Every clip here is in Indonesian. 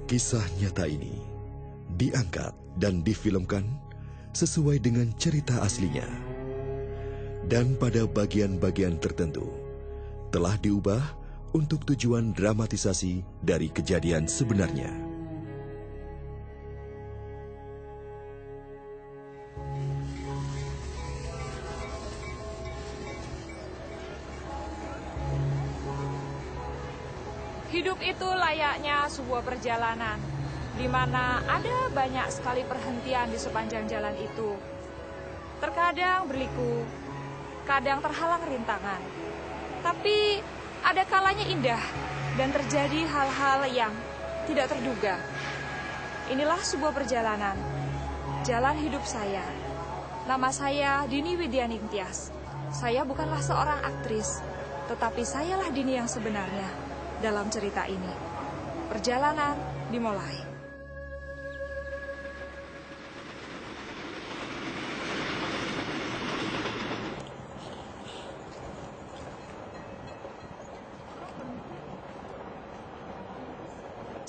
Kisah nyata ini diangkat dan difilmkan sesuai dengan cerita aslinya. Dan pada bagian-bagian tertentu telah diubah untuk tujuan dramatisasi dari kejadian sebenarnya. Hidup itu layaknya sebuah perjalanan, di mana ada banyak sekali perhentian di sepanjang jalan itu. Terkadang berliku, kadang terhalang rintangan. Tapi ada kalanya indah dan terjadi hal-hal yang tidak terduga. Inilah sebuah perjalanan, jalan hidup saya. Nama saya Dini Widyaningtyas. Saya bukanlah seorang aktris, tetapi sayalah Dini yang sebenarnya. Dalam cerita ini, perjalanan dimulai.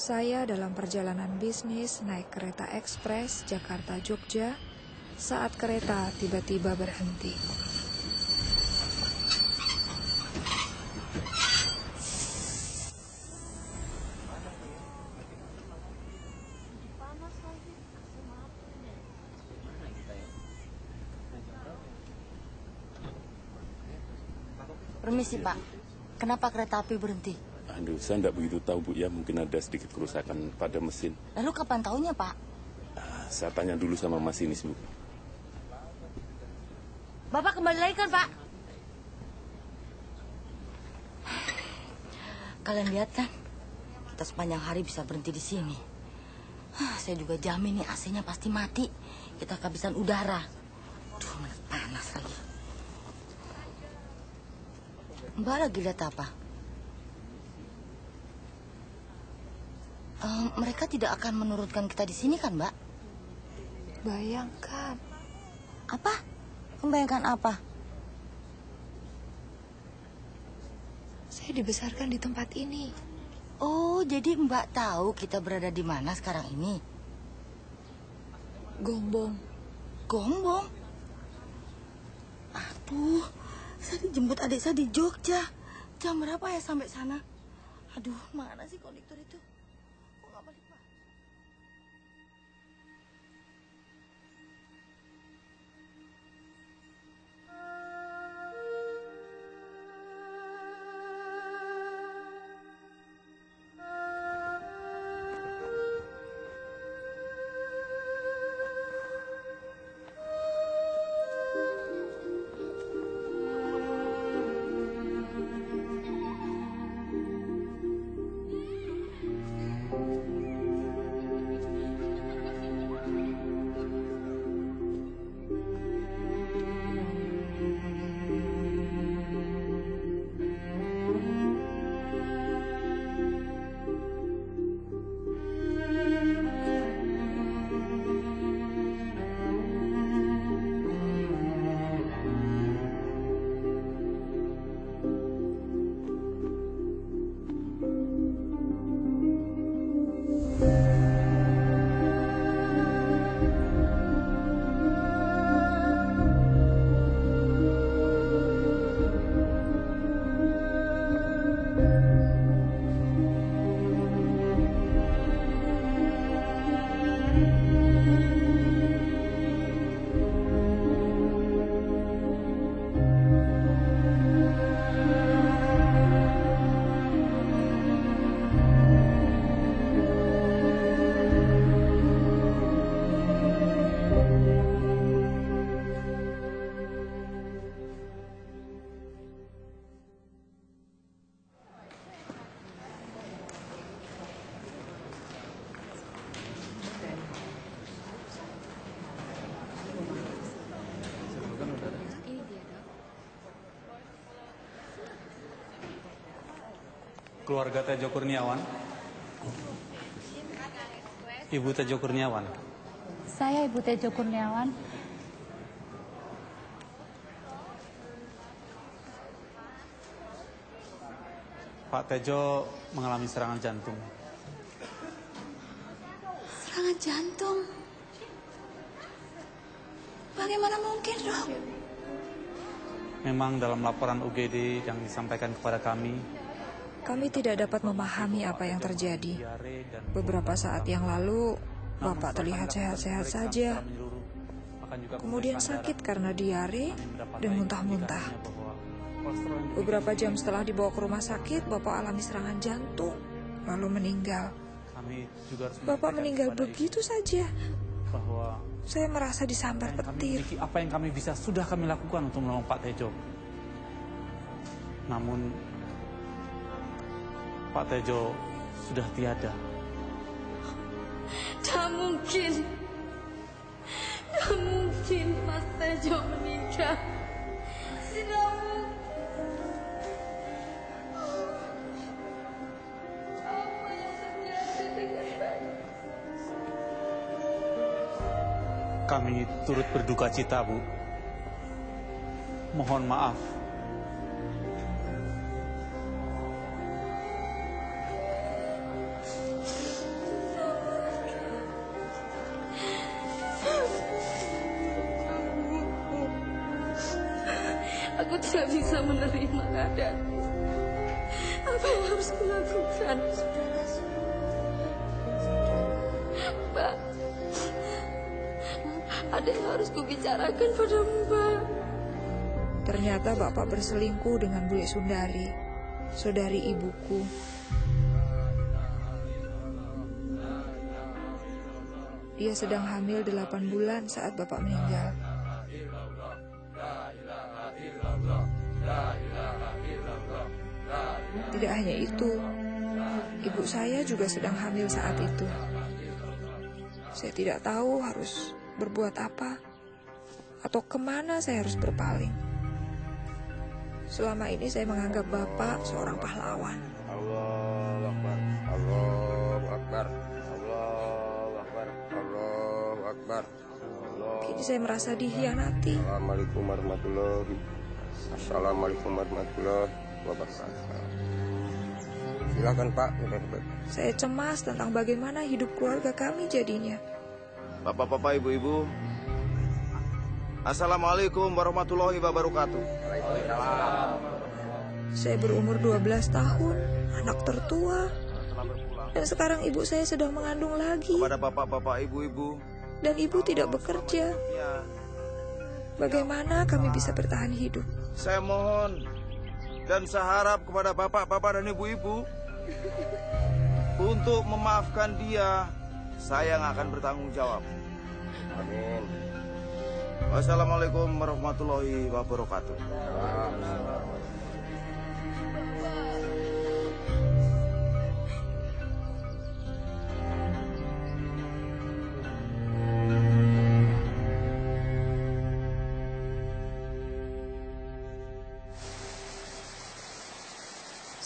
Saya dalam perjalanan bisnis naik kereta ekspres Jakarta-Jogja saat kereta tiba-tiba berhenti. Permisi Pak, kenapa kereta api berhenti? Aduh, saya tidak begitu tahu Bu ya, mungkin ada sedikit kerusakan pada mesin. Lalu kapan tahunya Pak? Saya tanya dulu sama masinis Bu. Bapak kembali lagi kan Pak? Kalian lihat kan, kita sepanjang hari bisa berhenti di sini. Saya juga jamin nih AC-nya pasti mati. Kita kehabisan udara. Duh, mana panas lagi. Mbak lagi lihat apa? Mereka tidak akan menurunkan kita di sini kan, Mbak? Bayangkan. Apa? Membayangkan apa? Saya dibesarkan di tempat ini. Oh, jadi Mbak tahu kita berada di mana sekarang ini? Gombong. Gombong? Aduh, saya dijemput adik saya di Jogja. Jam berapa ya sampai sana? Aduh, mana sih konduktor itu? Kok nggak balik, Pak? Keluarga Tejo Kurniawan. Ibu Tejo Kurniawan. Saya Ibu Tejo Kurniawan. Pak Tejo mengalami serangan jantung. serangan jantung. Bagaimana mungkin, Dok? Memang dalam laporan UGD yang disampaikan kepada kami tidak dapat memahami apa yang terjadi. Beberapa saat yang lalu, Bapak terlihat sehat-sehat saja. Kemudian sakit karena diare dan muntah-muntah. Beberapa jam setelah dibawa ke rumah sakit, Bapak alami serangan jantung, lalu meninggal. Bapak meninggal begitu saja. Bahwa saya merasa disambar petir. Apa yang kami bisa sudah kami lakukan untuk menolong Pak Tejo. Namun Pak Tejo sudah tiada. Tak mungkin. Tak mungkin Mas Tejo meninggal. Tidak mungkin. Apa yang terjadi dengan saya? Kami turut berduka cita, Bu. Mohon maaf. Aku tidak bisa menerima keadaan. Apa yang harus kulakukan? Mbak, ada yang harus kubicarakan padamu, Mbak. Ternyata Bapak berselingkuh dengan Bu Sundari, saudari ibuku. Dia sedang hamil 8 bulan saat Bapak meninggal. Tidak hanya itu, ibu saya juga sedang hamil saat itu. Saya tidak tahu harus berbuat apa atau kemana saya harus berpaling. Selama ini saya menganggap Bapak seorang pahlawan. Allahu Akbar, Allahu Akbar, Allahu Akbar, Allahu Akbar. Kini saya merasa dihianati. Assalamualaikum warahmatullahi wabarakatuh. Silakan Pak. Saya cemas tentang bagaimana hidup keluarga kami jadinya. Bapak-bapak, ibu-ibu, Assalamualaikum warahmatullahi wabarakatuh. Saya berumur 12 tahun, anak tertua. Dan sekarang ibu saya sedang mengandung lagi. Kepada bapak-bapak, ibu-ibu, dan ibu tidak bekerja. Bagaimana kami bisa bertahan hidup? Saya mohon dan saya harap kepada bapak-bapak dan ibu-ibu untuk memaafkan dia. Saya yang akan bertanggung jawab. Amin. Wassalamualaikum warahmatullahi wabarakatuh.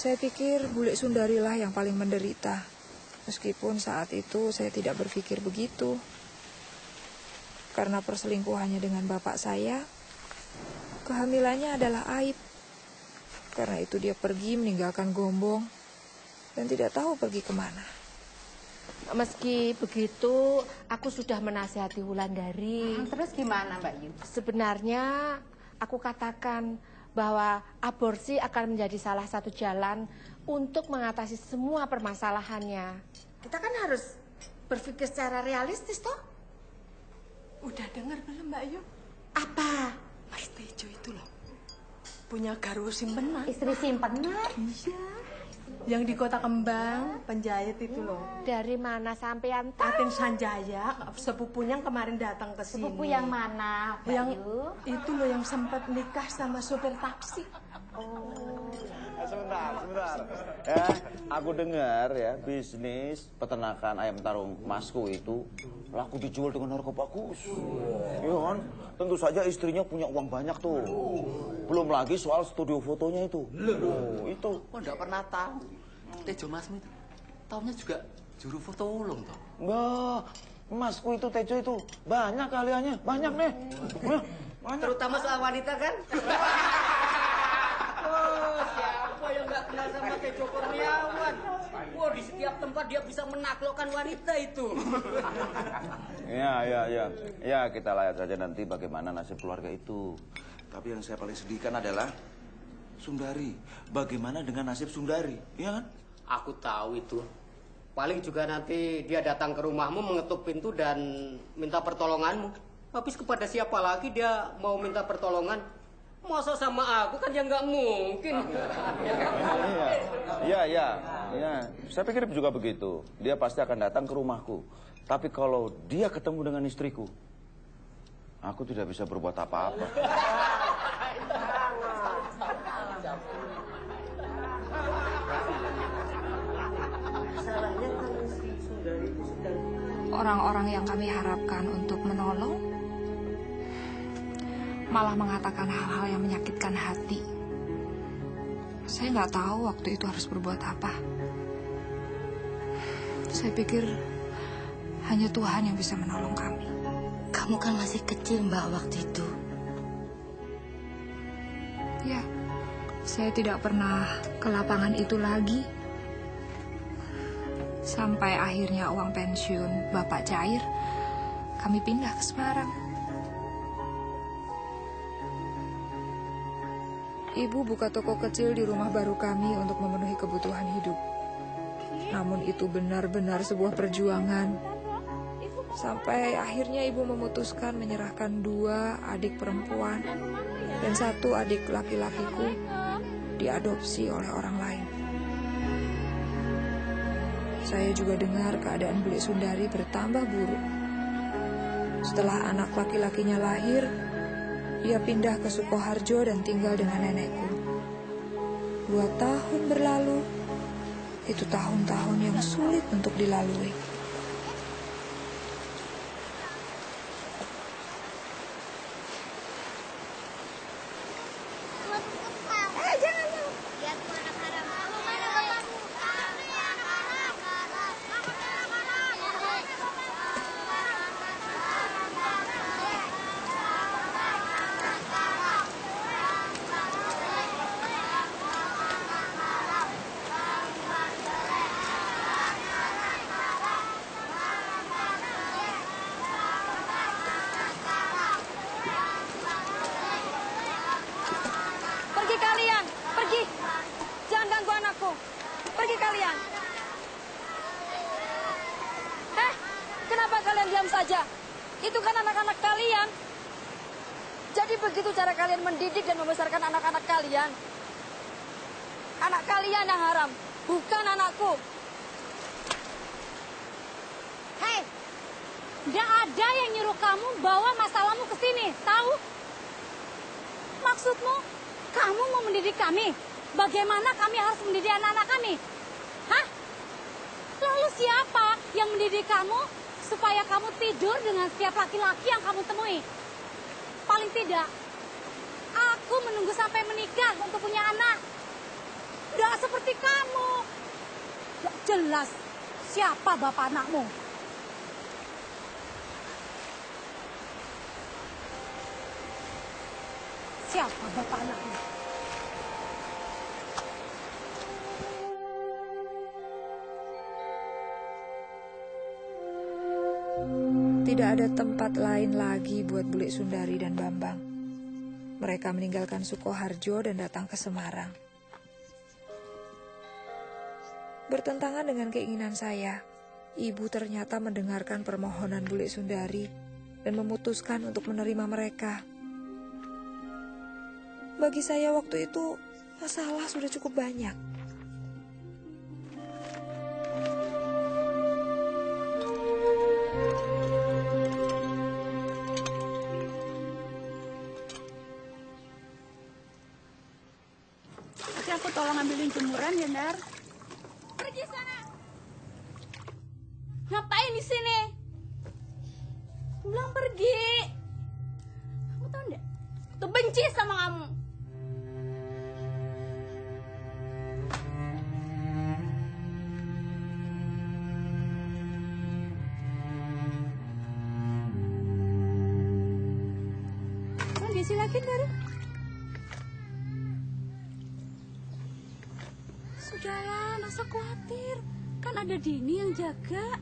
Saya pikir Bule Sundarilah yang paling menderita. Meskipun saat itu saya tidak berpikir begitu. Karena perselingkuhannya dengan bapak saya, kehamilannya adalah aib. Karena itu dia pergi meninggalkan Gombong dan tidak tahu pergi kemana. Meski begitu, aku sudah menasihati Wulandari. Terus gimana, Mbak Yu? Sebenarnya aku katakan bahwa aborsi akan menjadi salah satu jalan untuk mengatasi semua permasalahannya. Kita kan harus berpikir secara realistis, toh? Udah dengar belum, Mbak Yu? Apa? Mas Tejo itu loh, punya garwo simpenan. Istri simpenan? Iya. Yang di Kota Kembang, penjahit itu loh. Dari mana sampean tahu? Atin Sanjaya, sepupunya yang kemarin datang ke sini. Sepupu yang mana, Mbak Yang Yu? itu loh yang sempat nikah sama sopir taksi. Oh. Sebentar. Ya, aku dengar ya, bisnis peternakan ayam tarung Masku itu laku dijual dengan harga bagus. Iya kan? Tentu saja istrinya punya uang banyak tuh. Belum lagi soal studio fotonya itu. Itu. Kok enggak pernah tahu? Tejo Masmu itu taunya juga juru foto ulung toh. Enggak. Masku itu Tejo itu banyak keahliannya, banyak nih. Banyak. Terutama soal wanita kan? Siapa yang nggak kenal sama Tejo Kurniawan. Wah, di setiap tempat dia bisa menaklukkan wanita itu. Ya, kita lihat saja nanti bagaimana nasib keluarga itu. Tapi yang saya paling sedihkan adalah Sundari. Bagaimana dengan nasib Sundari, ya kan? Aku tahu itu. Paling juga nanti dia datang ke rumahmu, mengetuk pintu dan minta pertolonganmu. Habis kepada siapa lagi dia mau minta pertolongan? Masa sama aku kan ya nggak mungkin. Iya. Saya pikir juga begitu. Dia pasti akan datang ke rumahku. Tapi kalau dia ketemu dengan istriku, aku tidak bisa berbuat apa-apa. Orang-orang yang kami harapkan untuk menolong malah mengatakan hal-hal yang menyakitkan hati. Saya nggak tahu waktu itu harus berbuat apa. Saya pikir hanya Tuhan yang bisa menolong kami. Kamu kan masih kecil, Mbak, waktu itu. Ya, saya tidak pernah ke lapangan itu lagi. Sampai akhirnya uang pensiun Bapak cair, kami pindah ke Semarang. Ibu buka toko kecil di rumah baru kami untuk memenuhi kebutuhan hidup. Namun itu benar-benar sebuah perjuangan. Sampai akhirnya ibu memutuskan menyerahkan 2 adik perempuan dan 1 adik laki-lakiku diadopsi oleh orang lain. Saya juga dengar keadaan Bulik Sundari bertambah buruk. Setelah anak laki-lakinya lahir, dia pindah ke Sukoharjo dan tinggal dengan nenekku. 2 tahun berlalu, itu tahun-tahun yang sulit untuk dilalui. Pergi kalian. Kenapa kalian diam saja? Itu kan anak-anak kalian. Jadi begitu cara kalian mendidik dan membesarkan anak-anak kalian. Anak kalian yang haram, bukan anakku. Hei, nggak ada yang nyuruh kamu bawa masalahmu ke sini, tahu? Maksudmu, kamu mau mendidik kami? Bagaimana kami harus mendidik anak-anak kami? Hah? Lalu siapa yang mendidik kamu supaya kamu tidur dengan setiap laki-laki yang kamu temui? Paling tidak, aku menunggu sampai menikah untuk punya anak. Nggak seperti kamu. Nggak jelas siapa bapak anakmu. Siapa bapak anakmu? Tidak ada tempat lain lagi buat Bulik Sundari dan Bambang. Mereka meninggalkan Sukoharjo dan datang ke Semarang. Bertentangan dengan keinginan saya, ibu ternyata mendengarkan permohonan Bulik Sundari dan memutuskan untuk menerima mereka. Bagi saya waktu itu, masalah sudah cukup banyak. Aku tolong ambilin jemuran ya, Nar. Pergi sana. Ngapain di sini? Bilang pergi. Kamu tahu enggak? Tuh benci sama kamu. Di sini lagi, Nar. khawatir. Kan ada Dini yang jaga.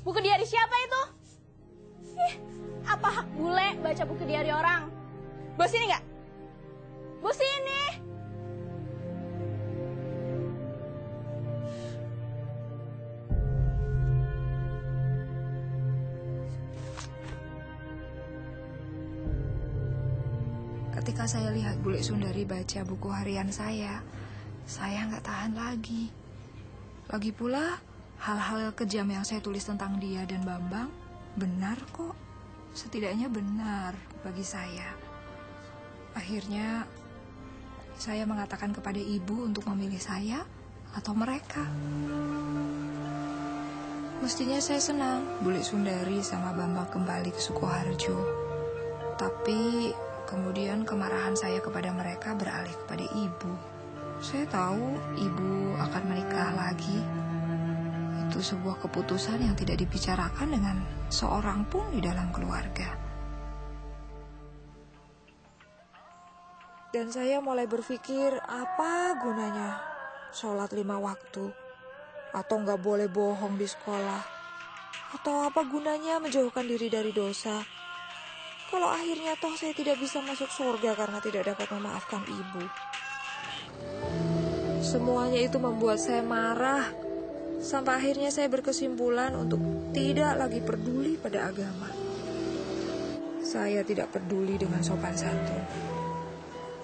Buku diari siapa itu? Ih, apa hak bule baca buku diari orang? Bos ini nggak? Bos ini. Ketika saya lihat bule Sundari baca buku harian saya nggak tahan lagi. Lagi pula, hal-hal kejam yang saya tulis tentang dia dan Bambang benar kok. Setidaknya benar bagi saya. Akhirnya saya mengatakan kepada ibu untuk memilih saya atau mereka. Mestinya saya senang Bule Sundari sama Bambang kembali ke Sukoharjo. Tapi kemudian kemarahan saya kepada mereka beralih kepada ibu. Saya tahu ibu akan menikah lagi. Itu sebuah keputusan yang tidak dibicarakan dengan seorang pun di dalam keluarga. Dan saya mulai berpikir, apa gunanya sholat 5 waktu? Atau nggak boleh bohong di sekolah? Atau apa gunanya menjauhkan diri dari dosa? Kalau akhirnya toh saya tidak bisa masuk surga karena tidak dapat memaafkan ibu. Semuanya itu membuat saya marah. Sampai akhirnya saya berkesimpulan untuk tidak lagi peduli pada agama. Saya tidak peduli dengan sopan santun.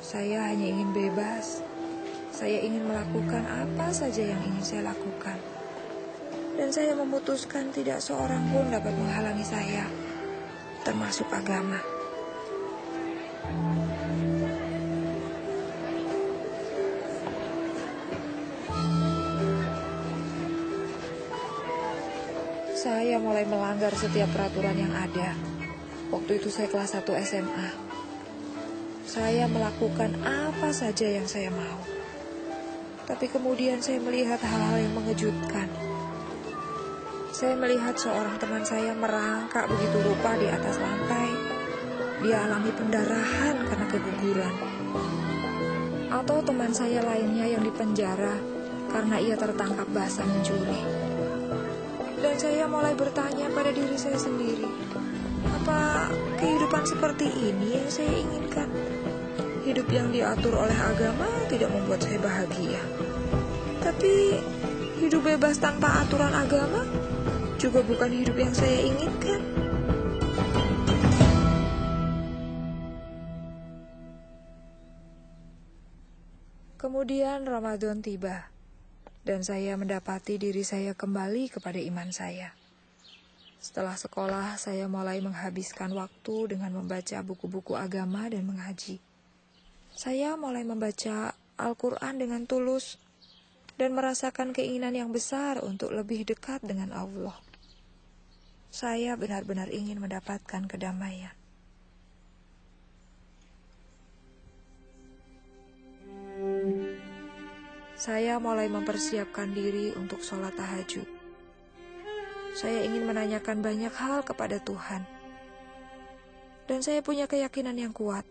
Saya hanya ingin bebas. Saya ingin melakukan apa saja yang ingin saya lakukan. Dan saya memutuskan tidak seorang pun dapat menghalangi saya, termasuk agama. Saya mulai melanggar setiap peraturan yang ada. Waktu itu saya kelas 1 SMA. Saya melakukan apa saja yang saya mau. Tapi kemudian saya melihat hal-hal yang mengejutkan. Saya melihat seorang teman saya merangkak begitu rupa di atas lantai. Dia alami pendarahan karena keguguran. Atau teman saya lainnya yang dipenjara karena ia tertangkap basah mencuri. Dan saya mulai bertanya pada diri saya sendiri, apa kehidupan seperti ini yang saya inginkan? Hidup yang diatur oleh agama tidak membuat saya bahagia. Tapi hidup bebas tanpa aturan agama juga bukan hidup yang saya inginkan. Kemudian Ramadan tiba. Dan saya mendapati diri saya kembali kepada iman saya. Setelah sekolah, saya mulai menghabiskan waktu dengan membaca buku-buku agama dan mengaji. Saya mulai membaca Al-Quran dengan tulus dan merasakan keinginan yang besar untuk lebih dekat dengan Allah. Saya benar-benar ingin mendapatkan kedamaian. Saya mulai mempersiapkan diri untuk sholat tahajud. Saya ingin menanyakan banyak hal kepada Tuhan. Dan saya punya keyakinan yang kuat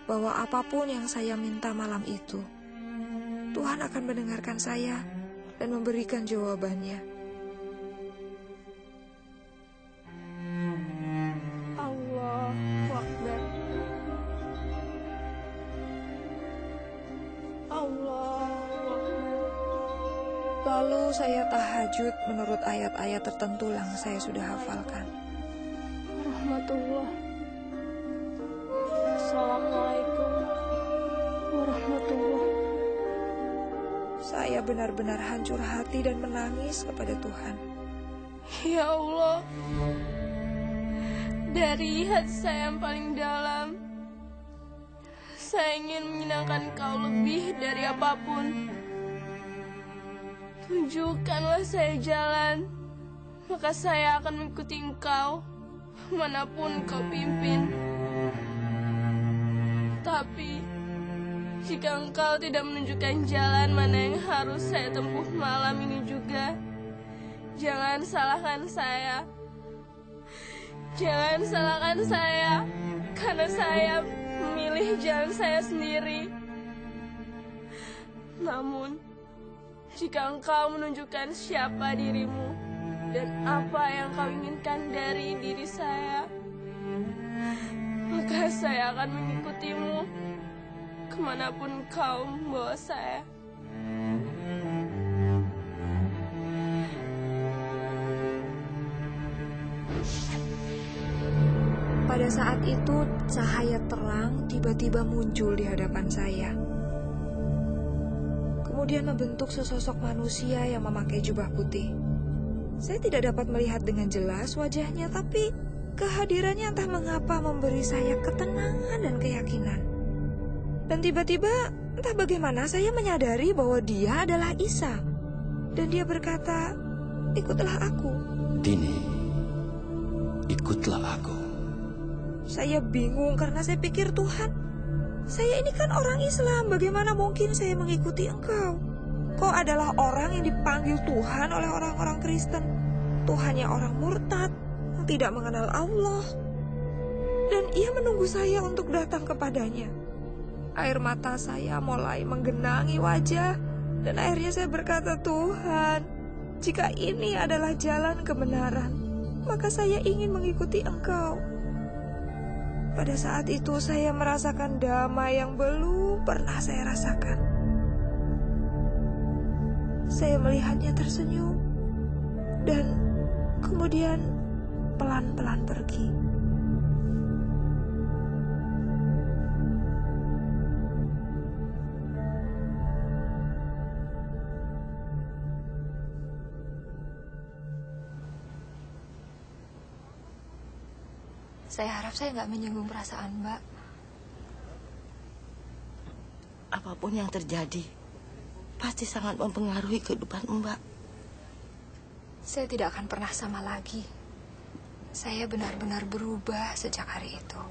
bahwa apapun yang saya minta malam itu, Tuhan akan mendengarkan saya dan memberikan jawabannya. Allahu Akbar. Lalu saya tahajud menurut ayat-ayat tertentu yang saya sudah hafalkan. Rahmatullah. Assalamualaikum warahmatullah. Saya benar-benar hancur hati dan menangis kepada Tuhan. Ya Allah, Dari hati saya yang paling dalam, saya ingin menyenangkan Kau lebih dari apapun. Tunjukkanlah saya jalan, maka saya akan mengikuti Engkau manapun Kau pimpin. Tapi jika Engkau tidak menunjukkan jalan mana yang harus saya tempuh malam ini juga, jangan salahkan saya. Jangan salahkan saya, karena saya memilih jalan saya sendiri. Namun, jika Engkau menunjukkan siapa dirimu dan apa yang Kau inginkan dari diri saya, maka saya akan mengikutimu kemanapun Kau membawa saya. Pada saat itu, cahaya terang tiba-tiba muncul di hadapan saya. Kemudian membentuk sesosok manusia yang memakai jubah putih. Saya tidak dapat melihat dengan jelas wajahnya, tapi kehadirannya entah mengapa memberi saya ketenangan dan keyakinan. Dan tiba-tiba, entah bagaimana saya menyadari bahwa dia adalah Isa. Dan dia berkata, "Ikutlah aku." Tini, ikutlah aku. Saya bingung karena saya pikir, Tuhan, saya ini kan orang Islam, bagaimana mungkin saya mengikuti Engkau? Kau adalah orang yang dipanggil Tuhan oleh orang-orang Kristen. Tuhannya orang murtad, yang tidak mengenal Allah. Dan ia menunggu saya untuk datang kepadanya. Air mata saya mulai menggenangi wajah, dan akhirnya saya berkata, "Tuhan, jika ini adalah jalan kebenaran, maka saya ingin mengikuti Engkau." Pada saat itu saya merasakan damai yang belum pernah saya rasakan. Saya melihatnya tersenyum dan kemudian pelan-pelan pergi. Saya harap saya nggak menyinggung perasaan Mbak. Apapun yang terjadi, pasti sangat mempengaruhi kehidupan Mbak. Saya tidak akan pernah sama lagi. Saya benar-benar berubah sejak hari itu.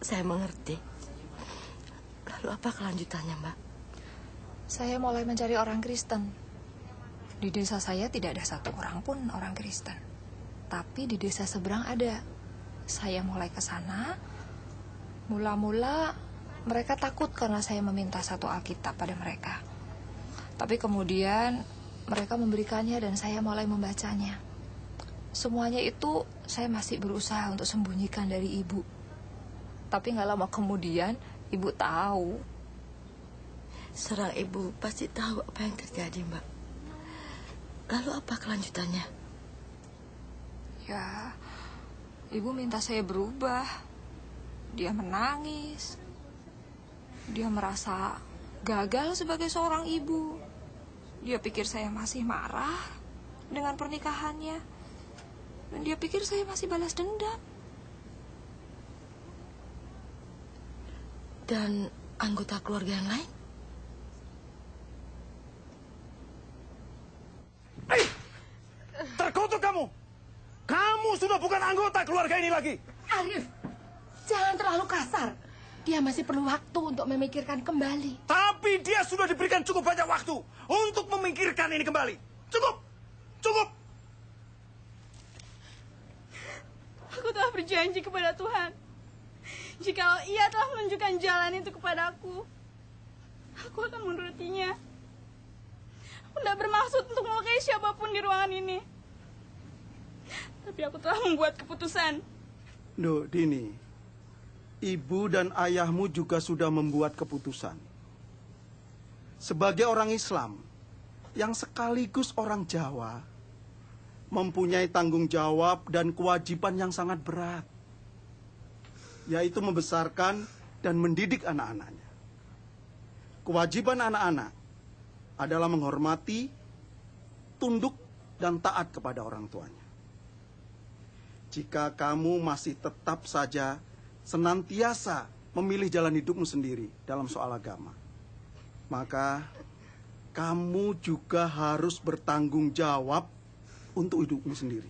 Saya mengerti. Lalu apa kelanjutannya, Mbak? Saya mulai mencari orang Kristen. Di desa saya tidak ada satu orang pun orang Kristen. Tapi di desa seberang ada. Saya mulai ke sana. Mula-mula mereka takut karena saya meminta satu Alkitab pada mereka. Tapi kemudian mereka memberikannya dan saya mulai membacanya. Semuanya itu saya masih berusaha untuk sembunyikan dari ibu. Tapi gak lama kemudian ibu tahu. Seorang ibu pasti tahu apa yang terjadi, Mbak. Lalu apa kelanjutannya? Ya, ibu minta saya berubah. Dia menangis. Dia merasa gagal sebagai seorang ibu. Dia pikir saya masih marah dengan pernikahannya. Dan dia pikir saya masih balas dendam. Dan anggota keluarga yang lain? Terkutuk kamu! Kamu sudah bukan anggota keluarga ini lagi. Arif, jangan terlalu kasar. Dia masih perlu waktu untuk memikirkan kembali. Tapi dia sudah diberikan cukup banyak waktu untuk memikirkan ini kembali. Cukup! Cukup! Aku telah berjanji kepada Tuhan. Jikalau Ia telah menunjukkan jalan itu kepadaku, aku akan menurutinya. Aku tidak bermaksud untuk melukai siapapun di ruangan ini. Tapi aku telah membuat keputusan. Duh, Dini, ibu dan ayahmu juga sudah membuat keputusan. Sebagai orang Islam yang sekaligus orang Jawa, mempunyai tanggung jawab dan kewajiban yang sangat berat, yaitu membesarkan dan mendidik anak-anaknya. Kewajiban anak-anak adalah menghormati, tunduk, dan taat kepada orang tuanya. jika kamu masih tetap saja senantiasa memilih jalan hidupmu sendiri dalam soal agama, maka kamu juga harus bertanggung jawab untuk hidupmu sendiri.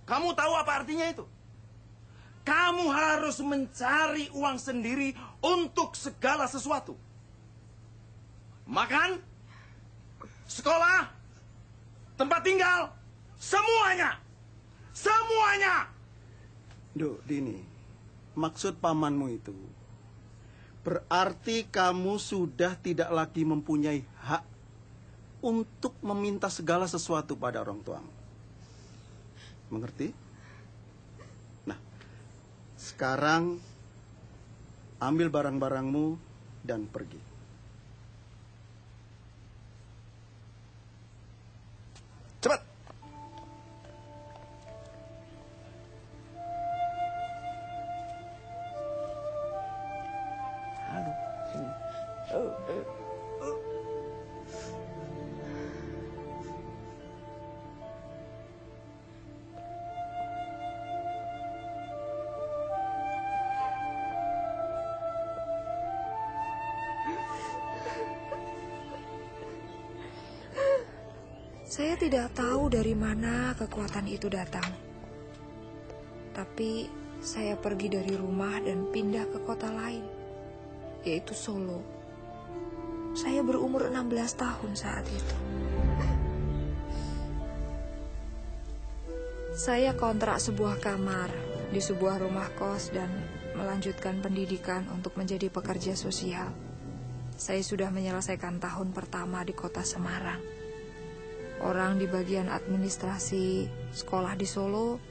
Kamu tahu apa artinya itu? Kamu harus mencari uang sendiri untuk segala sesuatu. Makan, sekolah, tempat tinggal, semuanya. Semuanya. Duh, Dini, maksud pamanmu itu berarti kamu sudah tidak lagi mempunyai hak untuk meminta segala sesuatu pada orang tuamu. Mengerti? Nah, sekarang ambil barang-barangmu dan pergi. Cepat! Saya tidak tahu dari mana kekuatan itu datang. Tapi saya pergi dari rumah dan pindah ke kota lain, yaitu Solo. Saya berumur 16 tahun saat itu. Saya kontrak sebuah kamar di sebuah rumah kos dan melanjutkan pendidikan untuk menjadi pekerja sosial. Saya sudah menyelesaikan tahun pertama di kota Semarang. Orang di bagian administrasi sekolah di Solo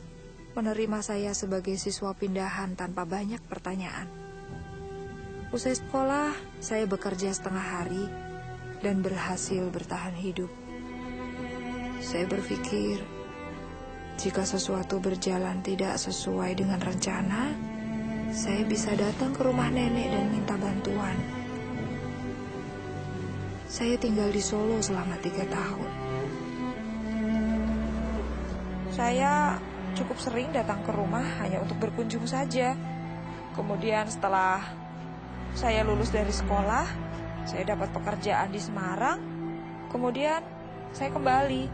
menerima saya sebagai siswa pindahan tanpa banyak pertanyaan. Usai sekolah, saya bekerja setengah hari dan berhasil bertahan hidup. Saya berpikir, jika sesuatu berjalan tidak sesuai dengan rencana, saya bisa datang ke rumah nenek dan minta bantuan. Saya tinggal di Solo selama 3 tahun. Saya cukup sering datang ke rumah hanya untuk berkunjung saja. Kemudian setelah saya lulus dari sekolah, saya dapat pekerjaan di Semarang. Kemudian saya kembali.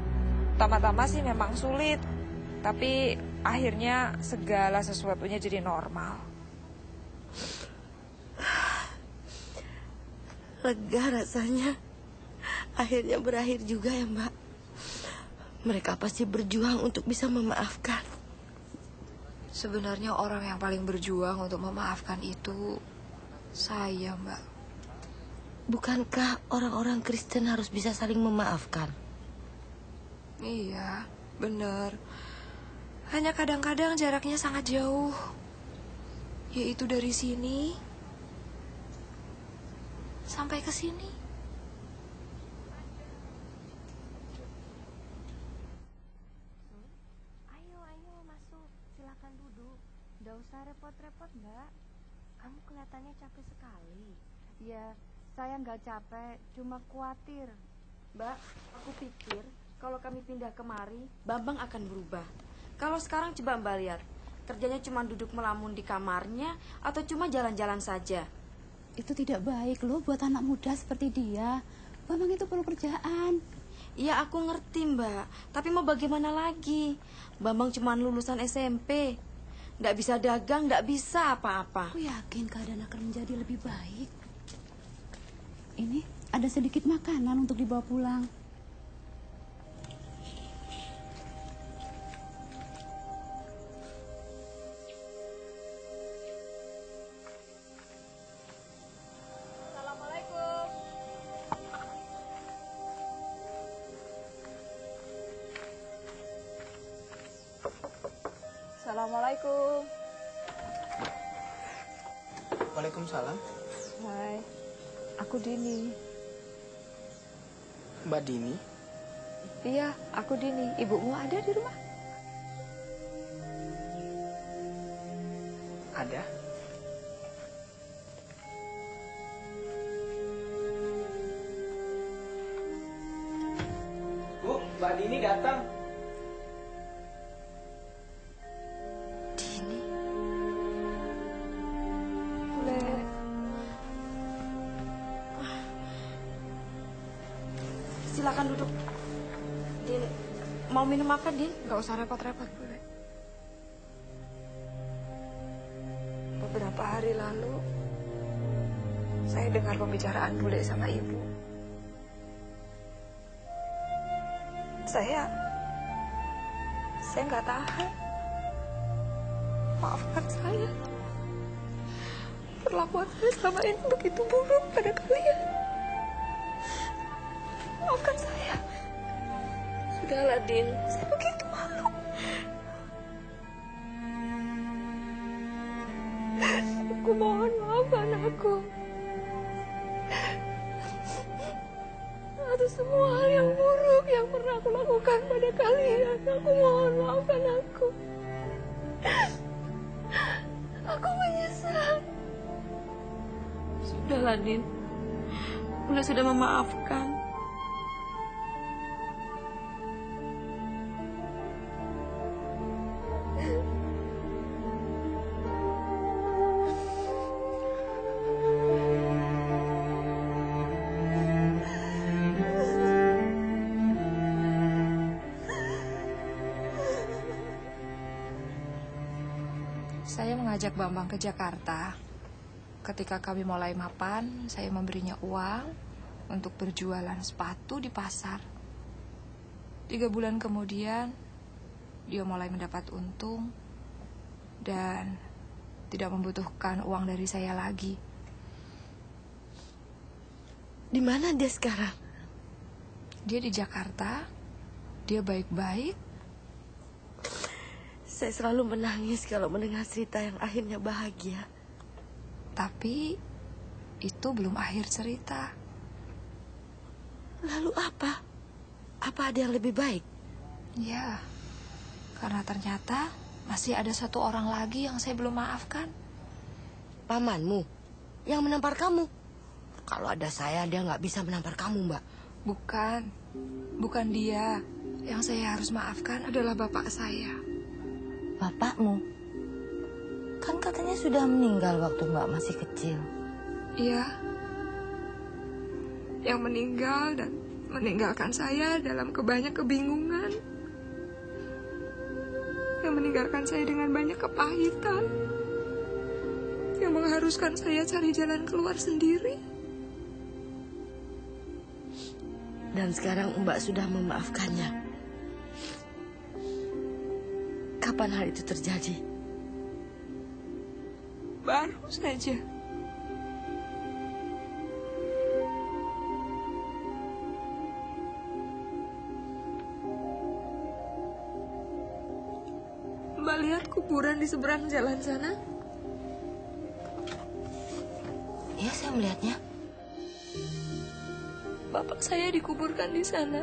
Pertama-tama sih memang sulit, tapi akhirnya segala sesuatunya jadi normal. Lega rasanya. Akhirnya berakhir juga ya, Mbak. Mereka pasti berjuang untuk bisa memaafkan. Sebenarnya orang yang paling berjuang untuk memaafkan itu saya, Mbak. Bukankah orang-orang Kristen harus bisa saling memaafkan? Iya, benar. Hanya kadang-kadang jaraknya sangat jauh. Yaitu dari sini sampai ke sini. Gak usah repot-repot, Mbak. Kamu kelihatannya capek sekali. Ya, saya nggak capek, cuma khawatir. Mbak, aku pikir kalau kami pindah kemari, Bambang akan berubah. Kalau sekarang coba Mbak lihat, kerjanya cuma duduk melamun di kamarnya atau cuma jalan-jalan saja. Itu tidak baik loh buat anak muda seperti dia. Bambang itu perlu kerjaan. Iya, aku ngerti, Mbak. Tapi mau bagaimana lagi? Bambang cuma lulusan SMP. Nggak bisa dagang, nggak bisa apa-apa. Aku yakin keadaan akan menjadi lebih baik. Ini ada sedikit makanan untuk dibawa pulang. Assalamualaikum. Assalamualaikum. Waalaikumsalam. Hai, aku Dini. Mbak Dini? Iya, aku Dini. Ibumu ada di rumah? Ada. Bu, Mbak Dini datang. silakan duduk. Din, mau minum apa, Din? Nggak usah repot-repot, Bule. Beberapa hari lalu, saya dengar pembicaraan Bule sama Ibu. Saya nggak tahan. Maafkan saya. Perlakuan saya selama ini begitu buruk pada kalian. Maafkan saya. Sudahlah, Din. Saya begitu malu. Aku mohon maafkan aku. Atas semua hal yang buruk yang pernah aku lakukan pada kalian. Aku mohon maafkan aku. Aku menyesal. Sudahlah, Din. Bunda sudah memaafkan. Saya mengajak Bambang ke Jakarta. Ketika kami mulai mapan, saya memberinya uang untuk berjualan sepatu di pasar. 3 bulan kemudian, dia mulai mendapat untung dan tidak membutuhkan uang dari saya lagi. Di mana dia sekarang? Dia di Jakarta. Dia baik-baik. Saya selalu menangis kalau mendengar cerita yang akhirnya bahagia. Tapi itu belum akhir cerita. Lalu apa? Apa ada yang lebih baik? Ya, karena ternyata masih ada 1 orang lagi yang saya belum maafkan. Pamanmu yang menampar kamu. Kalau ada saya, dia nggak bisa menampar kamu, Mbak. Bukan dia. Yang saya harus maafkan adalah bapak saya. Bapakmu? Kan katanya sudah meninggal waktu Mbak masih kecil. Iya. Yang meninggal dan meninggalkan saya dalam banyak kebingungan. Yang meninggalkan saya dengan banyak kepahitan. Yang mengharuskan saya cari jalan keluar sendiri. Dan sekarang Mbak sudah memaafkannya. Kapan hal itu terjadi? Baru saja. Mbak lihat kuburan di seberang jalan sana? Iya, saya melihatnya. Bapak saya dikuburkan di sana.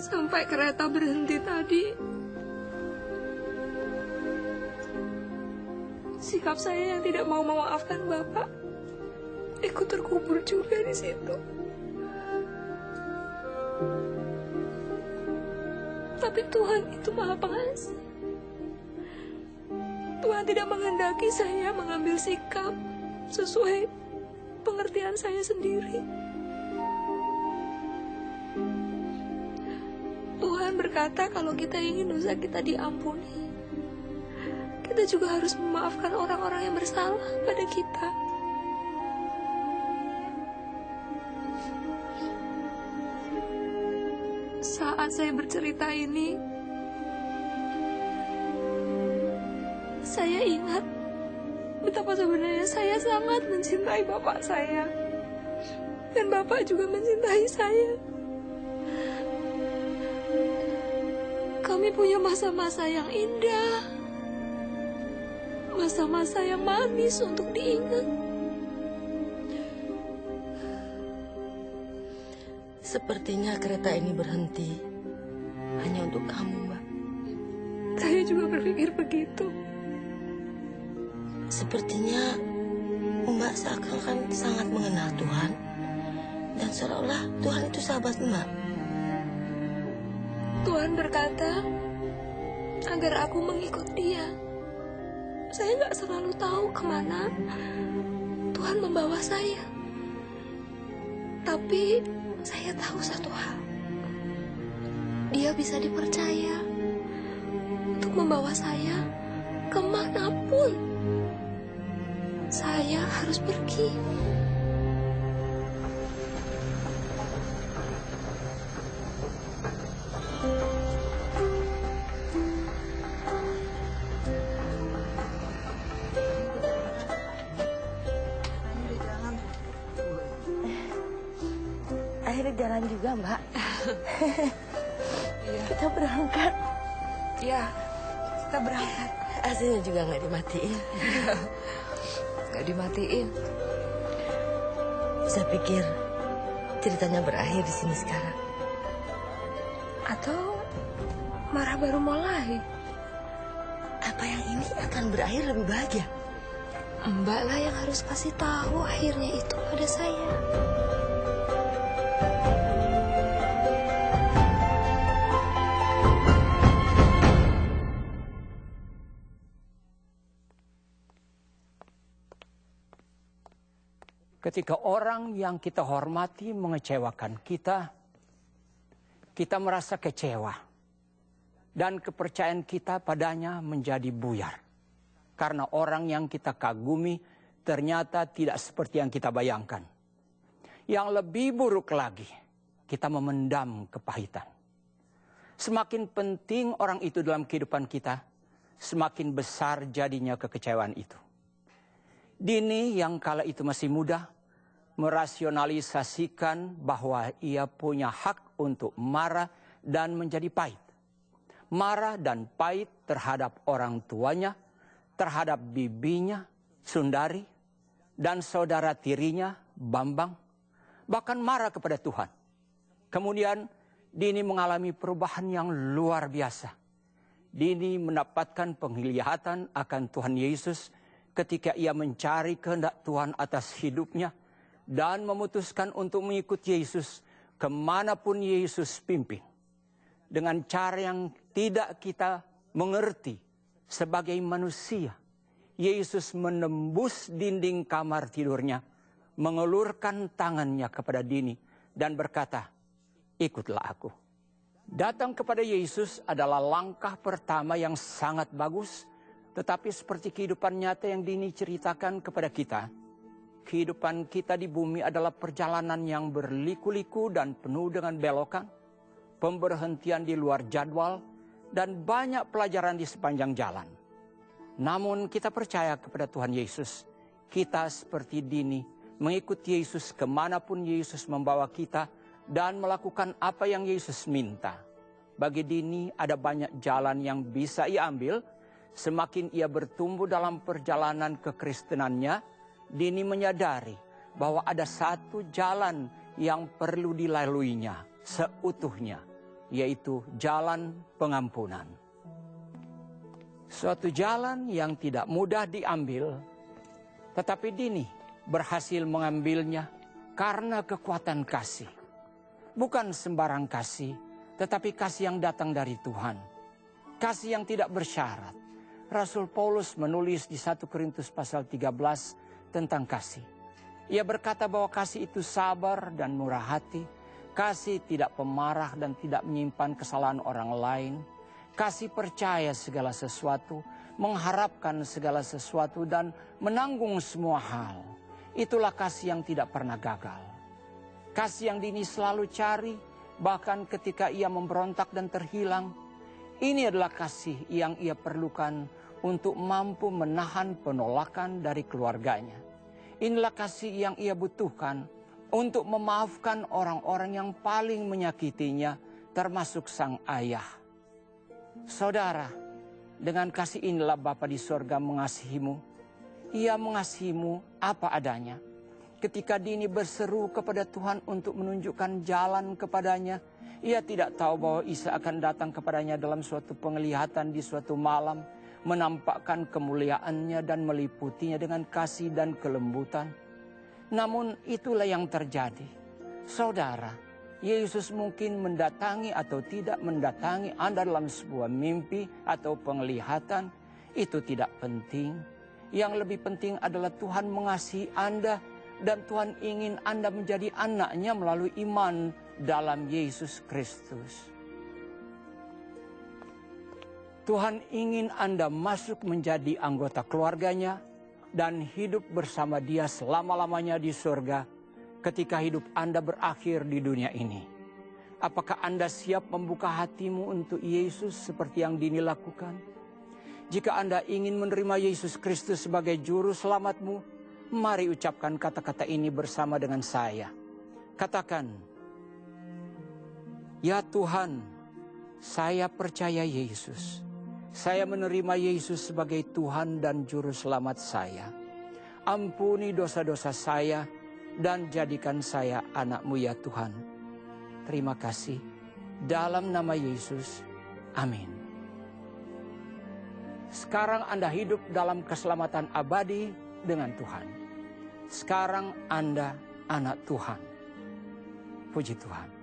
Sampai kereta berhenti tadi, sikap saya yang tidak mau memaafkan Bapak ikut terkubur juga di situ. Tapi Tuhan itu Maha Pengasih. Tuhan tidak menghendaki saya mengambil sikap sesuai pengertian saya sendiri. Tuhan berkata kalau kita ingin dosa kita diampuni, kita juga harus memaafkan orang-orang yang bersalah pada kita. Saat saya bercerita ini, saya ingat betapa sebenarnya saya sangat mencintai bapak saya. Dan bapak juga mencintai saya. Kami punya masa-masa yang indah, masa-masa yang manis untuk diingat. Sepertinya kereta ini berhenti hanya untuk kamu, Mbak. Saya juga berpikir begitu. Sepertinya Mbak seakan-akan sangat mengenal Tuhan, dan seolah-olah Tuhan itu sahabat Mbak. Tuhan berkata agar aku mengikut Dia. Saya nggak selalu tahu kemana Tuhan membawa saya. Tapi saya tahu satu hal. Dia bisa dipercaya untuk membawa saya kemanapun saya harus pergi. Akhirnya jalan juga, Mbak. Kita berangkat. Iya, kita berangkat. AC-nya juga nggak dimatiin. Nggak dimatiin. Saya pikir ceritanya berakhir di sini sekarang. Atau marah baru mulai. Apa yang ini akan berakhir lebih bahagia? Mbak lah yang harus kasih tahu akhirnya itu pada saya. Ketika orang yang kita hormati mengecewakan kita, kita merasa kecewa. Dan kepercayaan kita padanya menjadi buyar. Karena orang yang kita kagumi ternyata tidak seperti yang kita bayangkan. Yang lebih buruk lagi, kita memendam kepahitan. Semakin penting orang itu dalam kehidupan kita, semakin besar jadinya kekecewaan itu. Dini yang kala itu masih muda, merasionalisasikan bahwa ia punya hak untuk marah dan menjadi pahit. Marah dan pahit terhadap orang tuanya, terhadap bibinya, Sundari, dan saudara tirinya, Bambang, bahkan marah kepada Tuhan. Kemudian Dini mengalami perubahan yang luar biasa. Dini mendapatkan penglihatan akan Tuhan Yesus ketika ia mencari kehendak Tuhan atas hidupnya dan memutuskan untuk mengikuti Yesus kemanapun Yesus pimpin. Dengan cara yang tidak kita mengerti sebagai manusia, Yesus menembus dinding kamar tidurnya, mengelurkan tangannya kepada Dini dan berkata, "Ikutlah aku." Datang kepada Yesus adalah langkah pertama yang sangat bagus. Tetapi seperti kehidupan nyata yang Dini ceritakan kepada kita, kehidupan kita di bumi adalah perjalanan yang berliku-liku dan penuh dengan belokan, pemberhentian di luar jadwal, dan banyak pelajaran di sepanjang jalan. Namun kita percaya kepada Tuhan Yesus. Kita seperti Dini, mengikuti Yesus kemanapun Yesus membawa kita, dan melakukan apa yang Yesus minta. Bagi Dini ada banyak jalan yang bisa ia ambil. Semakin ia bertumbuh dalam perjalanan kekristenannya, Dini menyadari bahwa ada satu jalan yang perlu dilaluinya seutuhnya, yaitu jalan pengampunan. Suatu jalan yang tidak mudah diambil, tetapi Dini berhasil mengambilnya karena kekuatan kasih. Bukan sembarang kasih, tetapi kasih yang datang dari Tuhan. Kasih yang tidak bersyarat. Rasul Paulus menulis di 1 Korintus pasal 13 tentang kasih. Ia berkata bahwa kasih itu sabar dan murah hati. Kasih tidak pemarah dan tidak menyimpan kesalahan orang lain. Kasih percaya segala sesuatu, mengharapkan segala sesuatu dan menanggung semua hal. Itulah kasih yang tidak pernah gagal. Kasih yang Dini selalu cari, bahkan ketika ia memberontak dan terhilang. Ini adalah kasih yang ia perlukan untuk mampu menahan penolakan dari keluarganya. Inilah kasih yang ia butuhkan untuk memaafkan orang-orang yang paling menyakitinya, termasuk sang ayah. Saudara, dengan kasih inilah Bapa di sorga mengasihimu. Ia mengasihimu apa adanya. Ketika Dini berseru kepada Tuhan untuk menunjukkan jalan kepadanya, ia tidak tahu bahwa Isa akan datang kepadanya dalam suatu penglihatan di suatu malam, menampakkan kemuliaannya dan meliputinya dengan kasih dan kelembutan. Namun itulah yang terjadi. Saudara, Yesus mungkin mendatangi atau tidak mendatangi Anda dalam sebuah mimpi atau penglihatan, itu tidak penting. Yang lebih penting adalah Tuhan mengasihi Anda Dan Tuhan ingin Anda menjadi anaknya melalui iman dalam Yesus Kristus. Tuhan ingin Anda masuk menjadi anggota keluarganya dan hidup bersama Dia selama-lamanya di surga ketika hidup Anda berakhir di dunia ini. Apakah Anda siap membuka hatimu untuk Yesus seperti yang Dini lakukan? Jika Anda ingin menerima Yesus Kristus sebagai juru selamatmu, mari ucapkan kata-kata ini bersama dengan saya. Katakan, "Ya Tuhan, saya percaya Yesus. Saya menerima Yesus sebagai Tuhan dan Juru Selamat saya. Ampuni dosa-dosa saya dan jadikan saya anak-Mu ya Tuhan. Terima kasih. Dalam nama Yesus, amin." Sekarang Anda hidup dalam keselamatan abadi dengan Tuhan. Sekarang Anda anak Tuhan. Puji Tuhan.